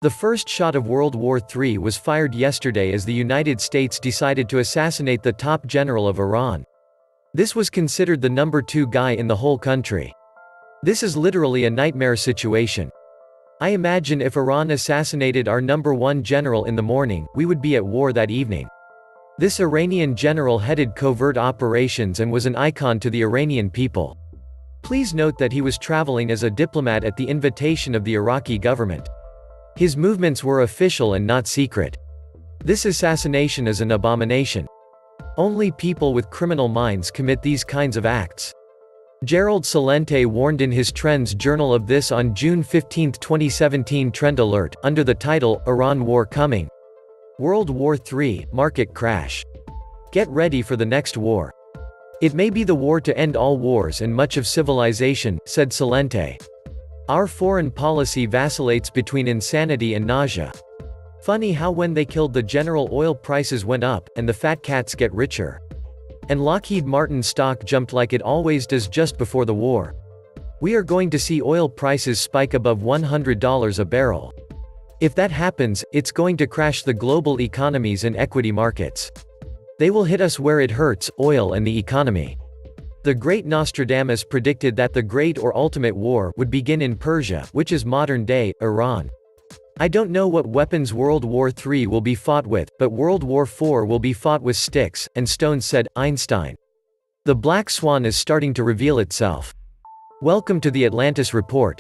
The first shot of World War III was fired yesterday as the United States decided to assassinate the top general of Iran. This was considered the number 2 guy in the whole country. This is literally a nightmare situation. I imagine if Iran assassinated our number 1 general in the morning, we would be at war that evening. This Iranian general headed covert operations and was an icon to the Iranian people. Please note that he was traveling as a diplomat at the invitation of the Iraqi government. His movements were official and not secret. This assassination is an abomination. Only people with criminal minds commit these kinds of acts. Gerald Celente warned in his Trends journal of this on June 15, 2017 Trend Alert, under the title, Iran War Coming. World War III, Market Crash. Get ready for the next war. It may be the war to end all wars and much of civilization, said Celente. Our foreign policy vacillates between insanity and nausea. Funny how when they killed the general oil prices went up, and the fat cats get richer. And Lockheed Martin stock jumped like it always does just before the war. We are going to see oil prices spike above $100 a barrel. If that happens, it's going to crash the global economies and equity markets. They will hit us where it hurts, oil and the economy. The great Nostradamus predicted that the great or ultimate war would begin in Persia, which is modern-day Iran. I don't know what weapons World War III will be fought with, but World War IV will be fought with sticks and stones, said Einstein. The black swan is starting to reveal itself. Welcome to the Atlantis Report.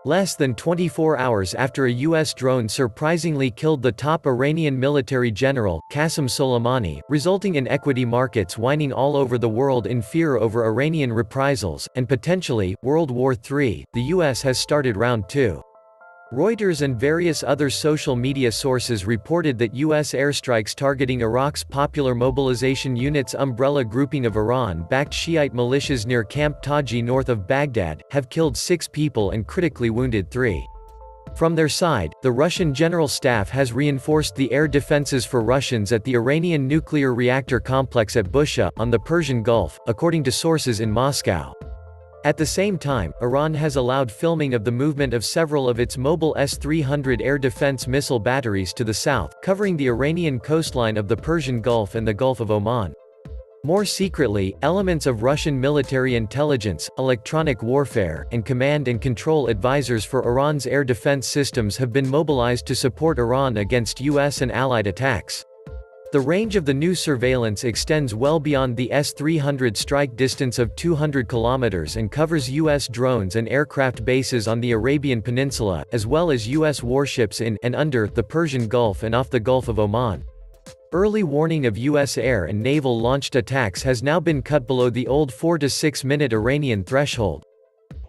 Less than 24 hours after a U.S. drone surprisingly killed the top Iranian military general, Qasem Soleimani, resulting in equity markets whining all over the world in fear over Iranian reprisals, and potentially, World War III, the U.S. has started round 2. Reuters and various other social media sources reported that U.S. airstrikes targeting Iraq's Popular Mobilization Unit's umbrella grouping of Iran-backed Shiite militias near Camp Taji north of Baghdad, have killed 6 people and critically wounded 3. From their side, the Russian General Staff has reinforced the air defenses for Russians at the Iranian nuclear reactor complex at Bushehr, on the Persian Gulf, according to sources in Moscow. At the same time, Iran has allowed filming of the movement of several of its mobile S-300 air defense missile batteries to the south, covering the Iranian coastline of the Persian Gulf and the Gulf of Oman. More secretly, elements of Russian military intelligence, electronic warfare, and command and control advisors for Iran's air defense systems have been mobilized to support Iran against U.S. and allied attacks. The range of the new surveillance extends well beyond the S-300 strike distance of 200 kilometers and covers U.S. drones and aircraft bases on the Arabian Peninsula, as well as U.S. warships in and under the Persian Gulf and off the Gulf of Oman. Early warning of U.S. air and naval-launched attacks has now been cut below the old 4 to 6 minute Iranian threshold.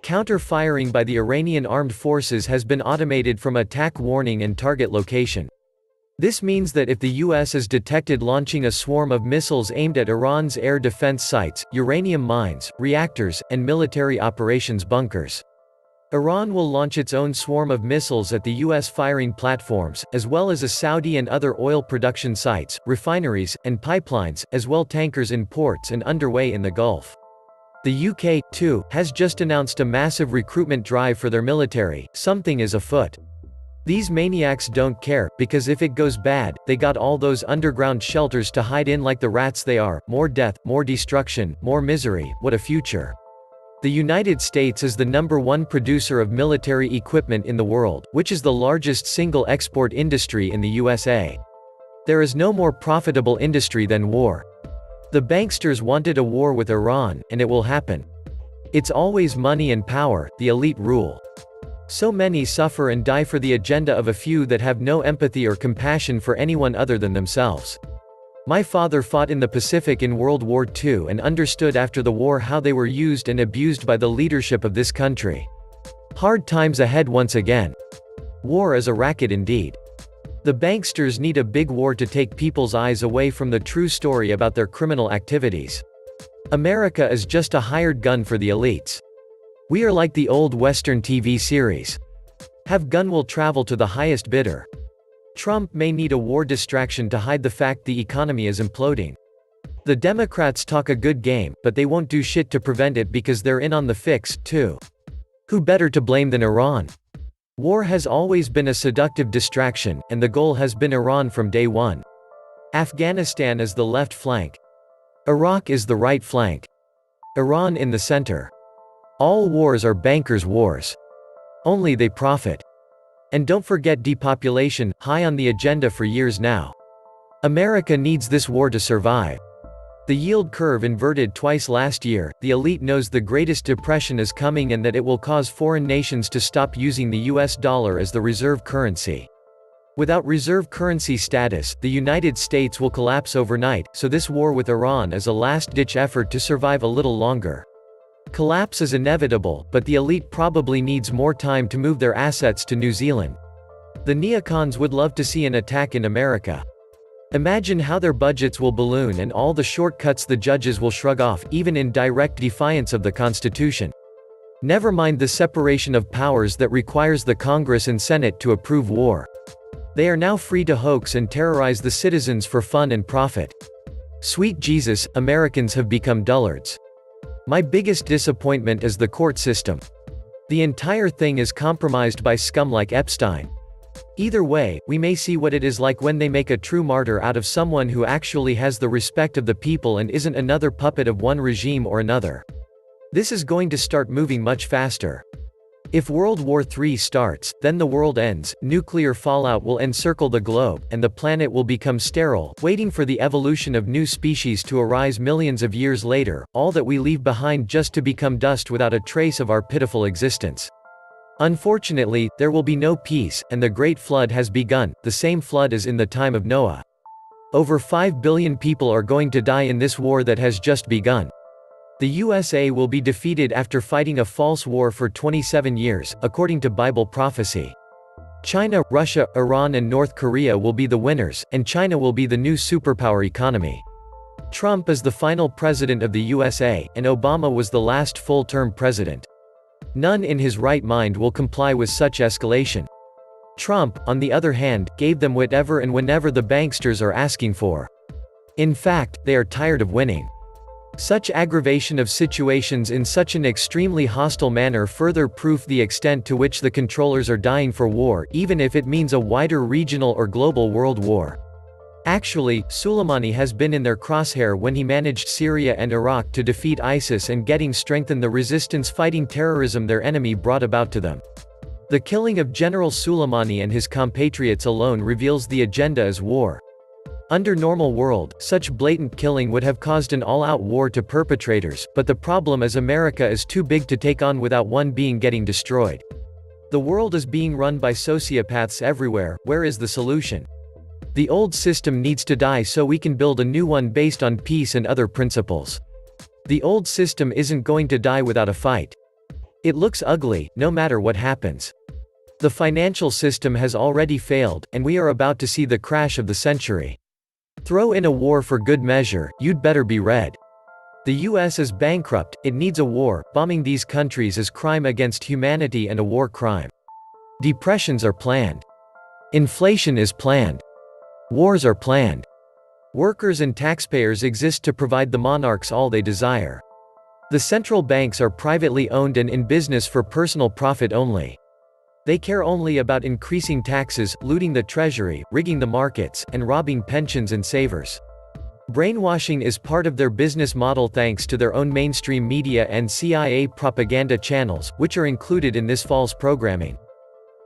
Counter-firing by the Iranian armed forces has been automated from attack warning and target location. This means that if the U.S. is detected launching a swarm of missiles aimed at Iran's air defense sites, uranium mines, reactors, and military operations bunkers, Iran will launch its own swarm of missiles at the U.S. firing platforms, as well as a Saudi and other oil production sites, refineries, and pipelines, as well tankers in ports and underway in the Gulf. The UK, too, has just announced a massive recruitment drive for their military. Something is afoot. These maniacs don't care, because if it goes bad, they got all those underground shelters to hide in like the rats they are. More death, more destruction, more misery, what a future. The United States is the #1 producer of military equipment in the world, which is the largest single export industry in the USA. There is no more profitable industry than war. The banksters wanted a war with Iran, and it will happen. It's always money and power, the elite rule. So many suffer and die for the agenda of a few that have no empathy or compassion for anyone other than themselves. My father fought in the Pacific in World War II and understood after the war how they were used and abused by the leadership of this country. Hard times ahead once again. War is a racket indeed. The banksters need a big war to take people's eyes away from the true story about their criminal activities. America is just a hired gun for the elites. We are like the old Western TV series. Have gun will travel to the highest bidder. Trump may need a war distraction to hide the fact the economy is imploding. The Democrats talk a good game, but they won't do shit to prevent it because they're in on the fix, too. Who better to blame than Iran? War has always been a seductive distraction, and the goal has been Iran from day one. Afghanistan is the left flank. Iraq is the right flank. Iran in the center. All wars are bankers' wars. Only they profit. And don't forget depopulation, high on the agenda for years now. America needs this war to survive. The yield curve inverted twice last year. The elite knows the greatest depression is coming and that it will cause foreign nations to stop using the US dollar as the reserve currency. Without reserve currency status, the United States will collapse overnight, so this war with Iran is a last-ditch effort to survive a little longer. Collapse is inevitable, but the elite probably needs more time to move their assets to New Zealand. The neocons would love to see an attack in America. Imagine how their budgets will balloon and all the shortcuts the judges will shrug off, even in direct defiance of the Constitution. Never mind the separation of powers that requires the Congress and Senate to approve war. They are now free to hoax and terrorize the citizens for fun and profit. Sweet Jesus, Americans have become dullards. My biggest disappointment is the court system. The entire thing is compromised by scum like Epstein. Either way, we may see what it is like when they make a true martyr out of someone who actually has the respect of the people and isn't another puppet of one regime or another. This is going to start moving much faster. If World War III starts, then the world ends, nuclear fallout will encircle the globe, and the planet will become sterile, waiting for the evolution of new species to arise millions of years later, all that we leave behind just to become dust without a trace of our pitiful existence. Unfortunately, there will be no peace, and the Great Flood has begun, the same flood as in the time of Noah. Over 5 billion people are going to die in this war that has just begun. The USA will be defeated after fighting a false war for 27 years, according to Bible prophecy. China, Russia, Iran and North Korea will be the winners, and China will be the new superpower economy. Trump is the final president of the USA, and Obama was the last full-term president. None in his right mind will comply with such escalation. Trump, on the other hand, gave them whatever and whenever the banksters are asking for. In fact, they are tired of winning. Such aggravation of situations in such an extremely hostile manner further proof the extent to which the controllers are dying for war, even if it means a wider regional or global world war. Actually, Soleimani has been in their crosshair when he managed Syria and Iraq to defeat ISIS and getting strengthen the resistance fighting terrorism their enemy brought about to them. The killing of General Soleimani and his compatriots alone reveals the agenda as war. Under normal world, such blatant killing would have caused an all-out war to perpetrators, but the problem is America is too big to take on without one being getting destroyed. The world is being run by sociopaths everywhere. Where is the solution? The old system needs to die so we can build a new one based on peace and other principles. The old system isn't going to die without a fight. It looks ugly, no matter what happens. The financial system has already failed, and we are about to see the crash of the century. Throw in a war for good measure, you'd better be red. The US is bankrupt, it needs a war. Bombing these countries is crime against humanity and a war crime. Depressions are planned. Inflation is planned. Wars are planned. Workers and taxpayers exist to provide the monarchs all they desire. The central banks are privately owned and in business for personal profit only. They care only about increasing taxes, looting the treasury, rigging the markets, and robbing pensions and savers. Brainwashing is part of their business model thanks to their own mainstream media and CIA propaganda channels, which are included in this false programming.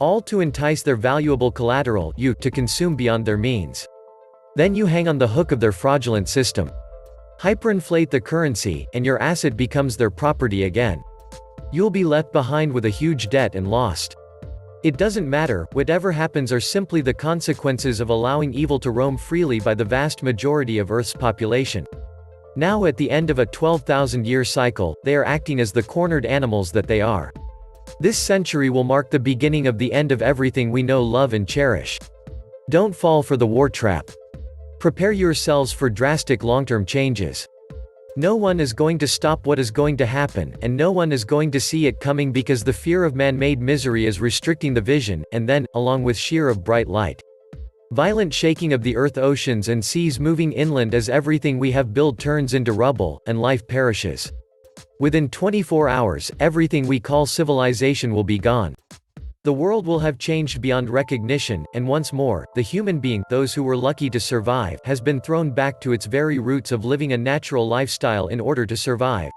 All to entice their valuable collateral, you, to consume beyond their means. Then you hang on the hook of their fraudulent system. Hyperinflate the currency, and your asset becomes their property again. You'll be left behind with a huge debt and lost. It doesn't matter, whatever happens are simply the consequences of allowing evil to roam freely by the vast majority of Earth's population. Now at the end of a 12,000-year cycle, they are acting as the cornered animals that they are. This century will mark the beginning of the end of everything we know, love and cherish. Don't fall for the war trap. Prepare yourselves for drastic long-term changes. No one is going to stop what is going to happen, and no one is going to see it coming because the fear of man-made misery is restricting the vision, and then, along with sheer of bright light. Violent shaking of the earth, oceans and seas moving inland as everything we have built turns into rubble, and life perishes. Within 24 hours, everything we call civilization will be gone. The world will have changed beyond recognition, and once more, the human being, those who were lucky to survive, has been thrown back to its very roots of living a natural lifestyle in order to survive.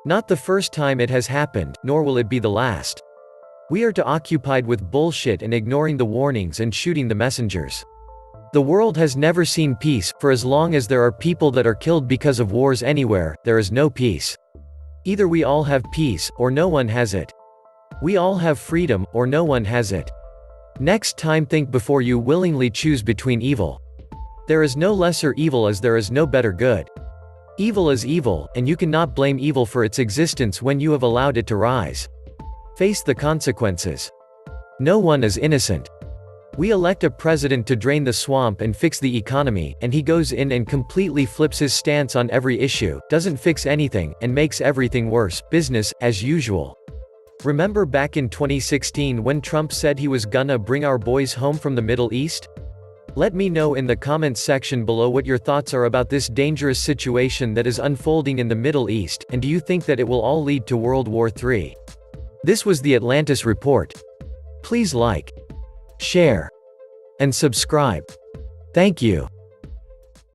Not the first time it has happened, nor will it be the last. We are too occupied with bullshit and ignoring the warnings and shooting the messengers. The world has never seen peace. For as long as there are people that are killed because of wars anywhere, there is no peace. Either we all have peace, or no one has it. We all have freedom, or no one has it. Next time think before you willingly choose between evil. There is no lesser evil as there is no better good. Evil is evil, and you cannot blame evil for its existence when you have allowed it to rise. Face the consequences. No one is innocent. We elect a president to drain the swamp and fix the economy, and he goes in and completely flips his stance on every issue, doesn't fix anything, and makes everything worse. Business, as usual. Remember back in 2016 when Trump said he was gonna bring our boys home from the Middle East? Let me know in the comments section below what your thoughts are about this dangerous situation that is unfolding in the Middle East, and do you think that it will all lead to World War III? This was the Atlantis Report. Please like, share, and subscribe. Thank you.